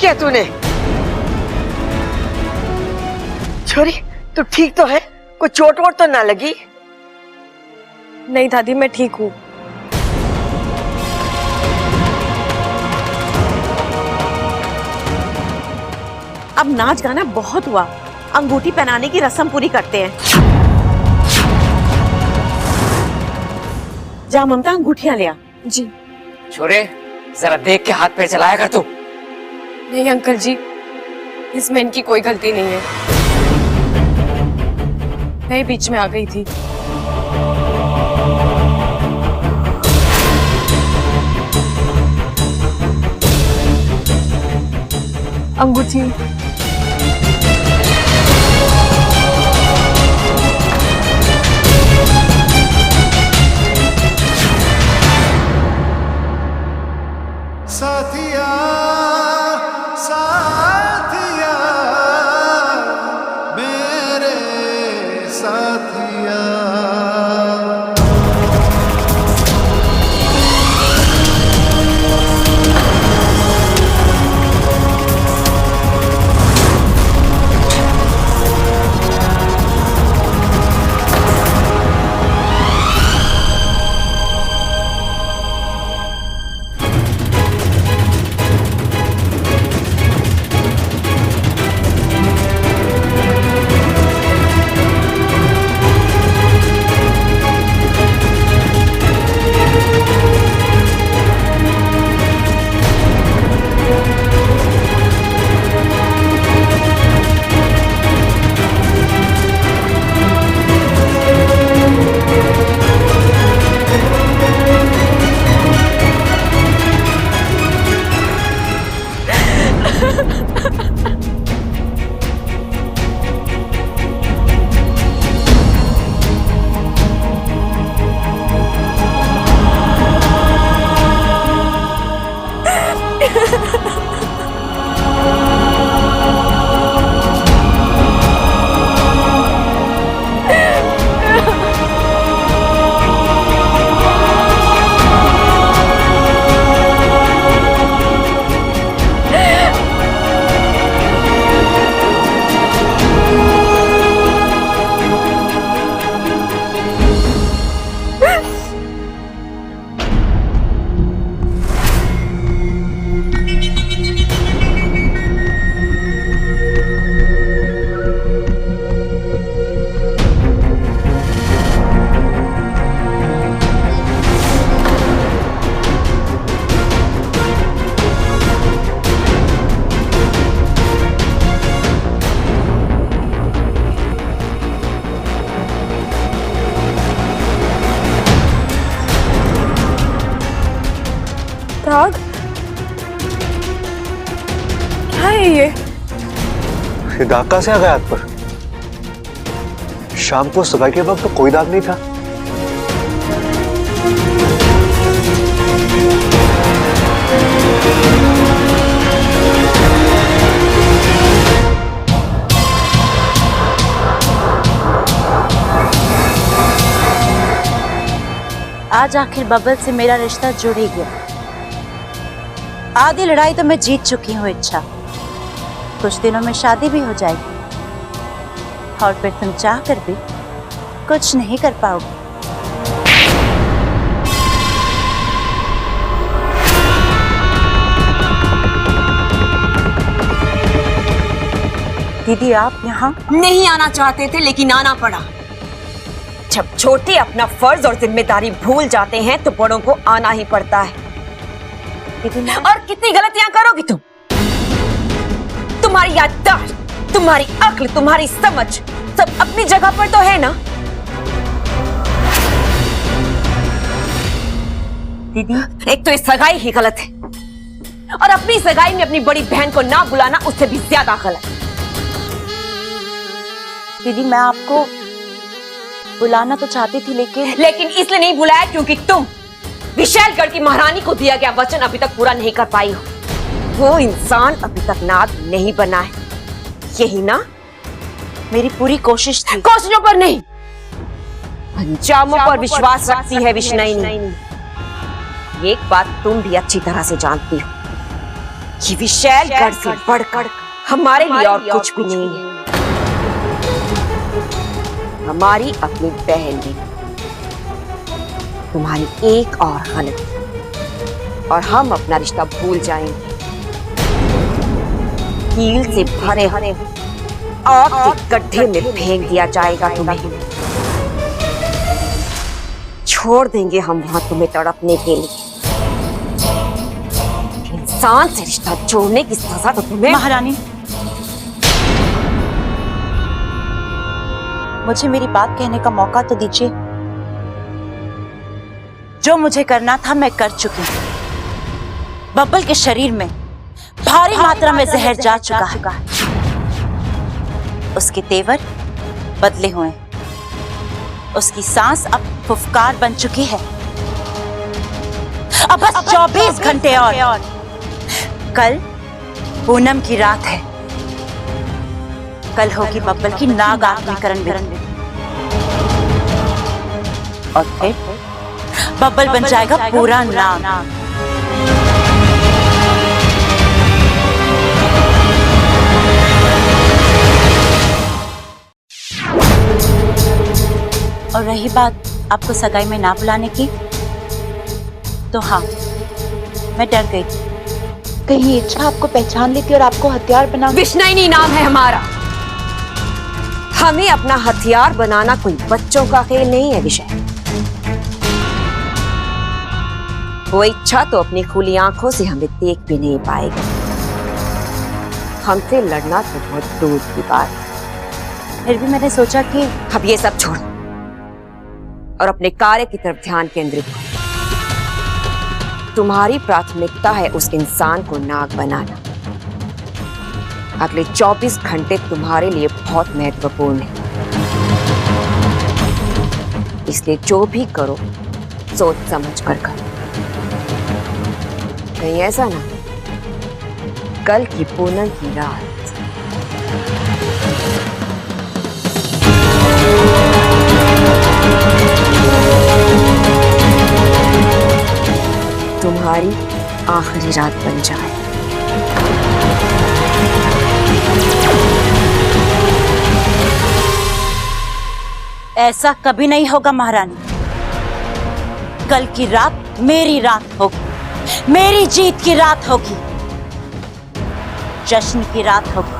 किया तूने? छोरी, तू ठीक तो है? कोई चोट वोट तो ना लगी? नहीं दादी, मैं ठीक हूँ। अब नाच गाना बहुत हुआ, अंगूठी पहनाने की रस्म पूरी करते हैं। जा ममता, अंगूठियां ले आ। जी। छोरे, जरा देख के हाथ पैर चलाया कर तू। नहीं अंकल जी, इसमें इनकी कोई गलती नहीं है, मैं बीच में आ गई थी। अंगूठी। साथिया साथिया मेरे साथिया। दाग? क्या है ये? दाग कहाँ से आ गया हाथ पर? शाम को सुबह के वक्त तो कोई दाग नहीं था। आज आखिर बबल से मेरा रिश्ता जुड़ ही गया। आधी लड़ाई तो मैं जीत चुकी हूँ इच्छा। कुछ दिनों में शादी भी हो जाएगी और फिर तुम चाह कर भी कुछ नहीं कर पाओगे। दीदी, आप यहाँ नहीं आना चाहते थे लेकिन आना पड़ा। जब छोटे अपना फर्ज और जिम्मेदारी भूल जाते हैं तो बड़ों को आना ही पड़ता है। और कितनी गलतियां करोगी तुम? तुम्हारी याददाश्त, तुम्हारी अक्ल, तुम्हारी समझ सब अपनी जगह पर तो है ना? दीदी, एक तो ये सगाई ही गलत है और अपनी सगाई में अपनी बड़ी बहन को ना बुलाना उससे भी ज्यादा गलत। दीदी, मैं आपको बुलाना तो चाहती थी लेकिन इसलिए नहीं बुलाया क्योंकि तुम विशालगढ़ की महारानी को दिया गया वचन अभी तक पूरा नहीं कर पाई हो। वो इंसान अभी तक नाग नहीं बना है, यही ना? मेरी पूरी कोशिश थी। कोशिशों पर नहीं, अंजामों पर विश्वास रखती है विष्णुनी। एक बात तुम भी अच्छी तरह से जानती हो, ये विशैलगढ़ से बढ़कर हमारे लिए और कुछ भी नहीं है। हमारी अपनी बहन भी, तुम्हारी एक और गलती और हम अपना रिश्ता भूल जाएंगे। कील से भरे हरे आग के गड्ढे में फेंक दिया जाएगा तुम्हें। छोड़ देंगे हम वहां तुम्हें तड़पने के लिए। इंसान से रिश्ता जोड़ने की सजा तो तुम्हें। महारानी, मुझे मेरी बात कहने का मौका तो दीजिए। जो मुझे करना था मैं कर चुकी हूं। बब्बल के शरीर में भारी मात्रा में जहर जा चुका है। उसके तेवर बदले हुए, उसकी सांस अब फुफकार बन चुकी है। अब बस 24 घंटे और। कल पूनम की रात है। कल होगी बब्बल की नाग आत्मीकरण विधि और फिर बब्बल बन जाएगा पूरा नाग। और रही बात आपको सगाई में ना बुलाने की, तो हाँ, मैं डर गई थी कहीं इच्छा आपको पहचान लेती और आपको हथियार बना। विष्णुनी नाम है हमारा। हमें अपना हथियार बनाना कोई बच्चों का खेल नहीं है विषय। वो इच्छा तो अपनी खुली आंखों से हमें देख भी नहीं पाएगा। हमसे लड़ना तो बहुत दूर की बात है। फिर भी मैंने सोचा कि अब ये सब छोड़ और अपने कार्य की तरफ ध्यान केंद्रित करो। तुम्हारी प्राथमिकता है उस इंसान को नाग बनाना। अगले 24 घंटे तुम्हारे लिए बहुत महत्वपूर्ण है, इसलिए जो भी करो सोच समझ कर करो। कहीं ऐसा ना कल की पूनम की रात तुम्हारी आखिरी रात बन जाए। ऐसा कभी नहीं होगा महारानी। कल की रात मेरी रात होगी, मेरी जीत की रात होगी, जश्न की रात होगी।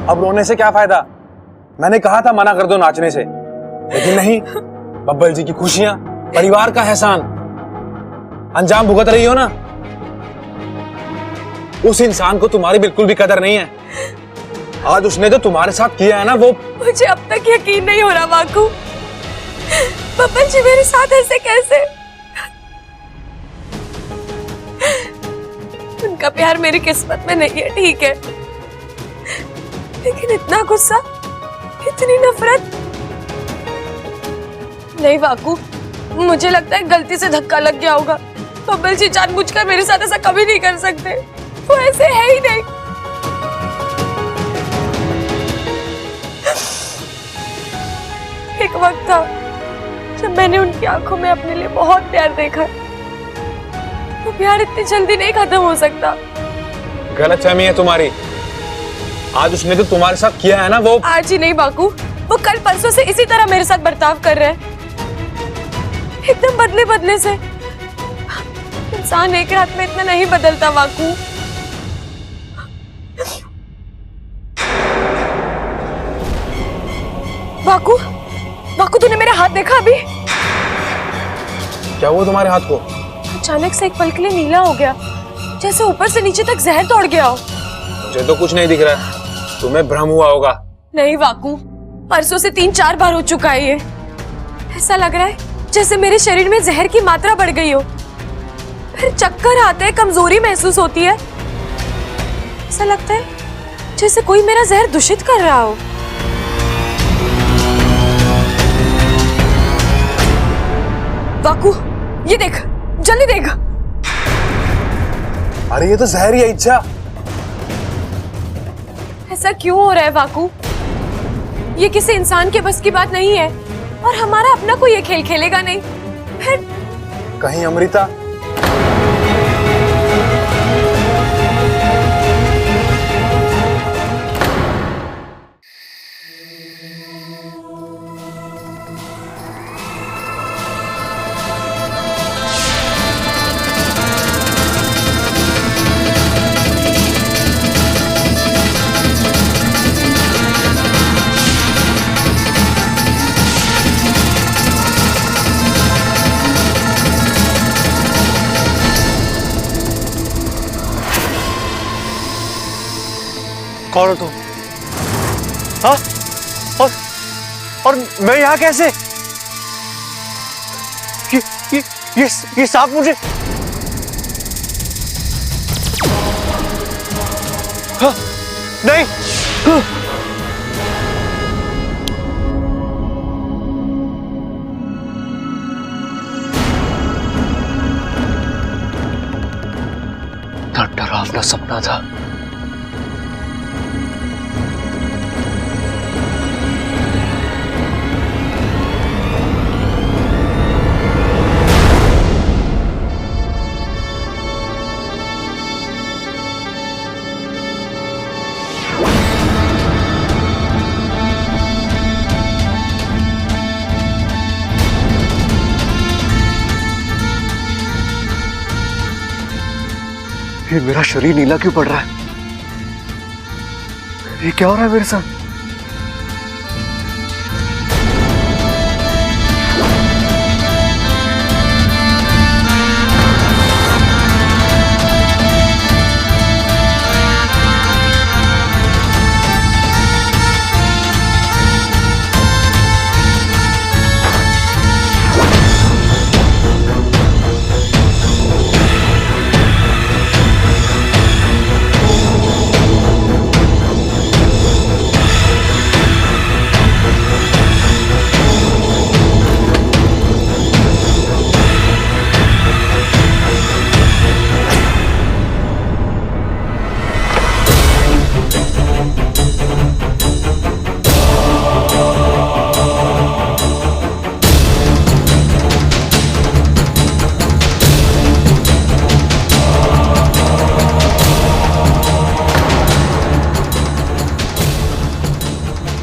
अब रोने से क्या फायदा? मैंने कहा था मना कर दो नाचने से, लेकिन नहीं। बब्बल जी की खुशियां, परिवार का एहसान अंजाम भुगत रही हो ना। उस इंसान को तुम्हारी बिल्कुल भी कदर नहीं है। आज उसने जो तुम्हारे साथ किया है ना, वो मुझे अब तक यकीन नहीं हो रहा वाकू। बब्बल जी मेरे साथ ऐसे कैसे? उनका प्यार मेरी किस्मत में नहीं है, ठीक है, लेकिन इतना गुस्सा, इतनी नफरत नहीं वाकू। मुझे लगता है गलती से धक्का लग गया होगा। बब्बल जी जानबूझकर मेरे साथ ऐसा कभी नहीं कर सकते। वो ऐसे है ही नहीं। एक वक्त था जब मैंने उनकी आंखों में अपने लिए बहुत प्यार देखा। वो प्यार इतनी जल्दी नहीं खत्म हो सकता। गलतफहमी है तुम्हारी। आज उसने जो तुम्हारे साथ किया है ना, वो आज ही नहीं बाकू, वो कल परसों से इसी तरह मेरे साथ बर्ताव कर रहे हैं, एकदम बदले बदले से। इंसान एक रात में इतना नहीं बदलता वाकू। वाकू, वाकू तूने मेरा हाथ देखा अभी? क्या हुआ तुम्हारे हाथ को? अचानक से एक पल के लिए नीला हो गया, जैसे ऊपर से नीचे तक जहर दौड़ गया हो। मुझे तो कुछ नहीं दिख रहा है, तुम्हें भ्रम हुआ होगा। नहीं वाकू, परसों से 3-4 बार हो चुका है ये। ऐसा लग रहा है जैसे मेरे शरीर में जहर की मात्रा बढ़ गई हो। फिर चक्कर आते हैं, कमजोरी महसूस होती है। ऐसा लगता है जैसे कोई मेरा जहर दूषित कर रहा हो। वाकू, ये देख, जल्दी देख। अरे ये तो जहर ही है इच्छा। ऐसा क्यों हो रहा है वाकू? ये किसी इंसान के बस की बात नहीं है, और हमारा अपना कोई ये खेल खेलेगा नहीं। फिर कहीं अमृता? कौन हो तुम? हाँ? और मैं यहाँ कैसे? ये सांप मुझे हाँ, नहीं हाँ। डरावना सपना था। ये मेरा शरीर नीला क्यों पड़ रहा है? ये क्या हो रहा है मेरे साथ?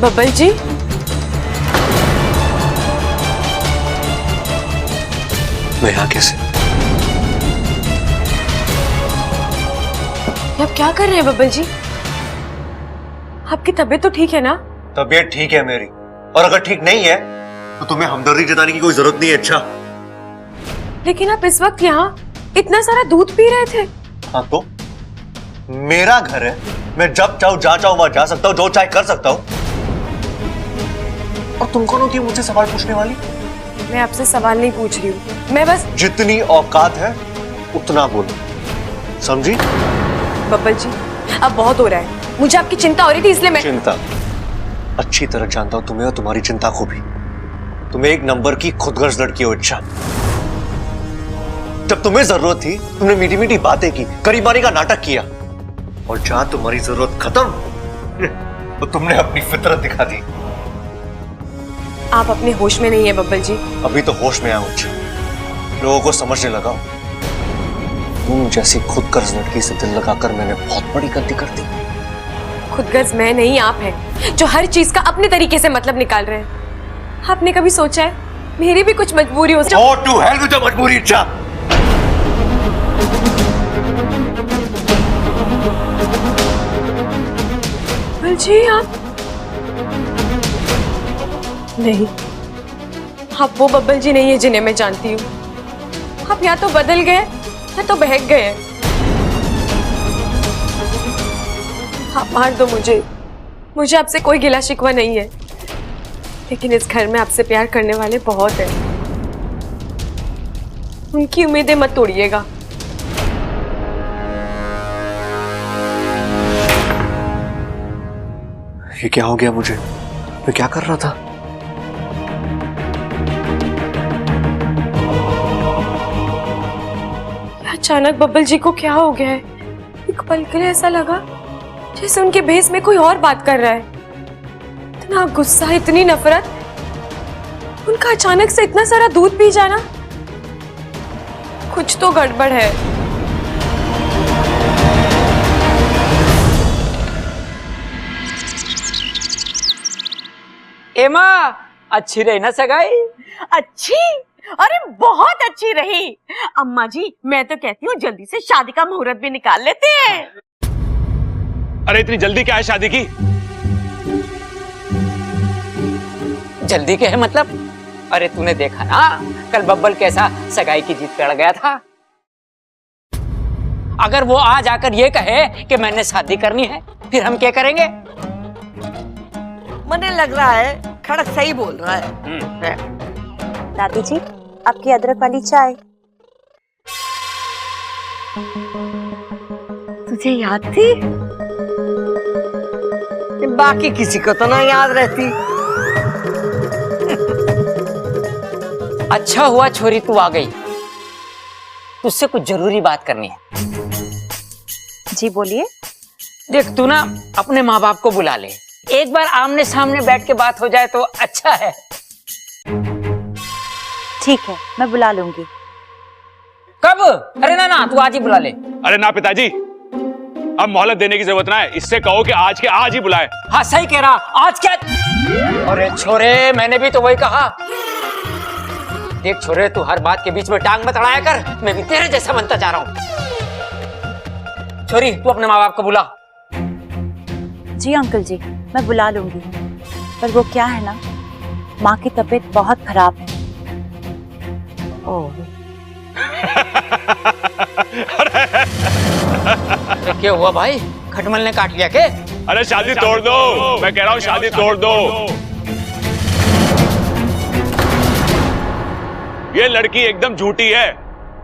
बब्बल जी, मैं यहाँ कैसे? आप क्या कर रहे हैं बब्बल जी? आपकी तबीयत तो ठीक है ना? तबीयत ठीक है मेरी, और अगर ठीक नहीं है तो तुम्हें हमदर्दी जताने की कोई जरूरत नहीं है। अच्छा, लेकिन आप इस वक्त यहाँ इतना सारा दूध पी रहे थे। हाँ तो मेरा घर है, मैं जब चाहूँ जहाँ चाहूँ वहां जा सकता हूँ, जो चाहे कर सकता हूँ। और तुम कौन होती है मुझसे सवाल पूछने वाली? मैं आपसे सवाल नहीं पूछ रही हूँ, मैं बस जितनी औकात है उतना बोलो, समझी? बब्बल जी, अब बहुत हो रहा है, मुझे आपकी चिंता हो रही थी इसलिए मैं चिंता अच्छी तरह जानता हूँ तुम्हें और तुम्हारी चिंता को भी। तुम्हें एक नंबर की खुदगर्ज लड़की हो। अच्छा, जब तुम्हें जरूरत थी तुमने मीठी मीठी बातें की, करीबानी का नाटक किया, और जहां तुम्हारी जरूरत खत्म तो तुमने अपनी फितरत दिखा दी। आप अपने होश में नहीं है बब्बल जी। अभी तो होश में आया मुझे, लोगों को समझने लगा। तुम जैसी खुदगर्ज लड़की से दिल लगाकर मैंने बहुत बड़ी गलती कर दी। खुदगर्ज मैं नहीं, आप हैं जो हर चीज का अपने तरीके से मतलब निकाल रहे हैं। आपने कभी सोचा है मेरी भी कुछ मजबूरी हो? Go to hell with your मजबूरी। अच्छा, बब्बल जी, आप नहीं, आप वो बब्बल जी नहीं है जिन्हें मैं जानती हूँ। आप या तो बदल गए या तो बहक गए। आप मार दो मुझे आपसे कोई गिला शिकवा नहीं है, लेकिन इस घर में आपसे प्यार करने वाले बहुत हैं। उनकी उम्मीदें मत तोड़िएगा। ये क्या हो गया मुझे? मैं क्या कर रहा था? अचानक बब्बल जी को क्या हो गया है? एक पल के लिए ऐसा लगा जैसे उनके भेस में कोई और बात कर रहा है। इतना गुस्सा, इतनी नफरत, उनका अचानक से इतना सारा दूध पी जाना। कुछ तो गड़बड़ है। एमा, अच्छी रही ना सगाई? अच्छी? अरे बहुत अच्छी रही। अम्मा जी, मैं तो कहती हूँ जल्दी से शादी का मुहूर्त भी निकाल लेते हैं। अरे इतनी जल्दी क्या है शादी की? जल्दी क्या है मतलब? अरे तूने देखा ना कल बब्बल कैसा सगाई की जीत पे अड़ गया था। अगर वो आज आकर ये कहे कि मैंने शादी करनी है, फिर हम क्या करेंगे? मुझे लग रहा है खड़क सही बोल रहा है। दादी जी, आपकी अदरक वाली चाय। तुझे याद थी? बाकी किसी को तो ना याद रहती। अच्छा हुआ छोरी तू आ गई, तुझसे कुछ जरूरी बात करनी है। जी बोलिए। देख तू ना अपने माँ बाप को बुला ले, एक बार आमने सामने बैठ के बात हो जाए तो अच्छा है। ठीक है, मैं बुला लूंगी। कब? अरे ना ना, तू आज ही बुला ले। अरे ना पिताजी, अब मोहलत देने की जरूरत ना है, इससे कहो कि आज के आज ही बुलाए। हाँ सही कह रहा, आज क्या? अरे छोरे, मैंने भी तो वही कहा। देख छोरे, तू हर बात के बीच में टांग मत अड़ाया कर, मैं भी तेरे जैसा बनता जा रहा हूँ। छोरी, तू अपने माँ बाप को बुला। जी अंकल जी, मैं बुला लूंगी, पर वो क्या है ना, माँ की तबीयत बहुत खराब है। अरे क्या हुआ भाई, खटमल ने काट लिया के? अरे शादी तोड़ दो, मैं कह रहा हूँ शादी तोड़ दो। ये लड़की एकदम झूठी है।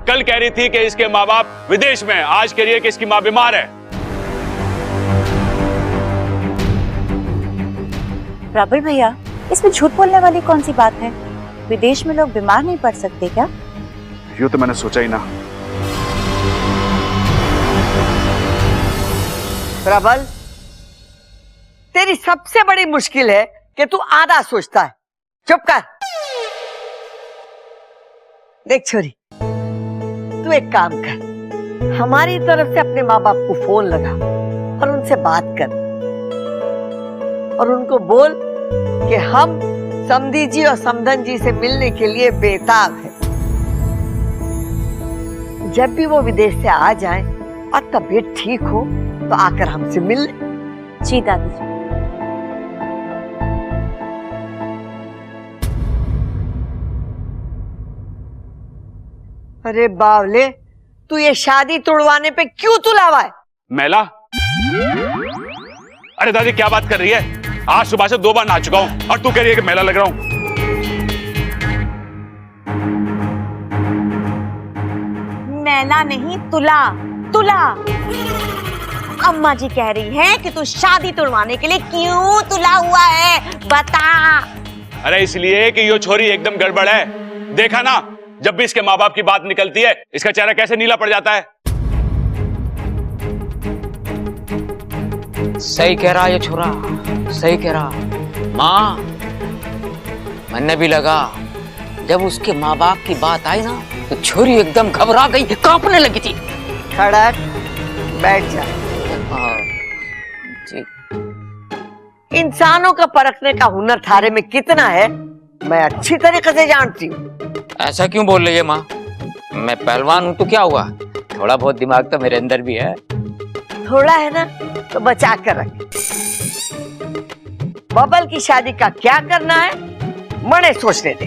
कल कह रही थी कि इसके माँ बाप विदेश में, आज कह रही है कि इसकी माँ बीमार है। प्रबल भैया, इसमें झूठ बोलने वाली कौन सी बात है? विदेश में लोग बीमार नहीं पड़ सकते क्या? यूं तो मैंने सोचा ही ना। प्रबल, तेरी सबसे बड़ी मुश्किल है कि तू आधा सोचता है। चुप कर। देख छोरी, तू एक काम कर, हमारी तरफ से अपने माँ बाप को फोन लगा और उनसे बात कर और उनको बोल कि हम समधी जी और समधन जी से मिलने के लिए बेताब हैं। जब भी वो विदेश से आ जाएं और तबीयत ठीक हो तो आकर हमसे मिल ले। जी दादी जी। अरे बावले, तू ये शादी तोड़वाने पे क्यों तुलावा है? मैला, अरे दादी क्या बात कर रही है? आज सुबह से 2 बार नहा चुका हूं और तू कह रही है कि मेला लग रहा हूं। मैला नहीं, तुला तुला। अम्मा जी कह रही है कि तू शादी तोड़वाने के लिए क्यों तुला हुआ है, बता। अरे इसलिए कि ये छोरी एकदम गड़बड़ है। देखा ना, जब भी इसके माँ बाप की बात निकलती है, इसका चेहरा कैसे नीला पड़ जाता है। सही कह रहा ये छोरा, सही कह रहा। माँ, मैंने भी लगा जब उसके माँ बाप की बात आई ना तो छोरी एकदम घबरा गई, कांपने लगी थी। खड़क, बैठ जा। जी। इंसानों का परखने का हुनर थारे में कितना है मैं अच्छी तरीके से जानती हूँ। ऐसा क्यों बोल रही है माँ? मैं पहलवान हूँ तो क्या हुआ, थोड़ा बहुत दिमाग तो मेरे अंदर भी है। थोड़ा है ना तो बचा कर रख। बबल की शादी का क्या करना है मने सोचने दे।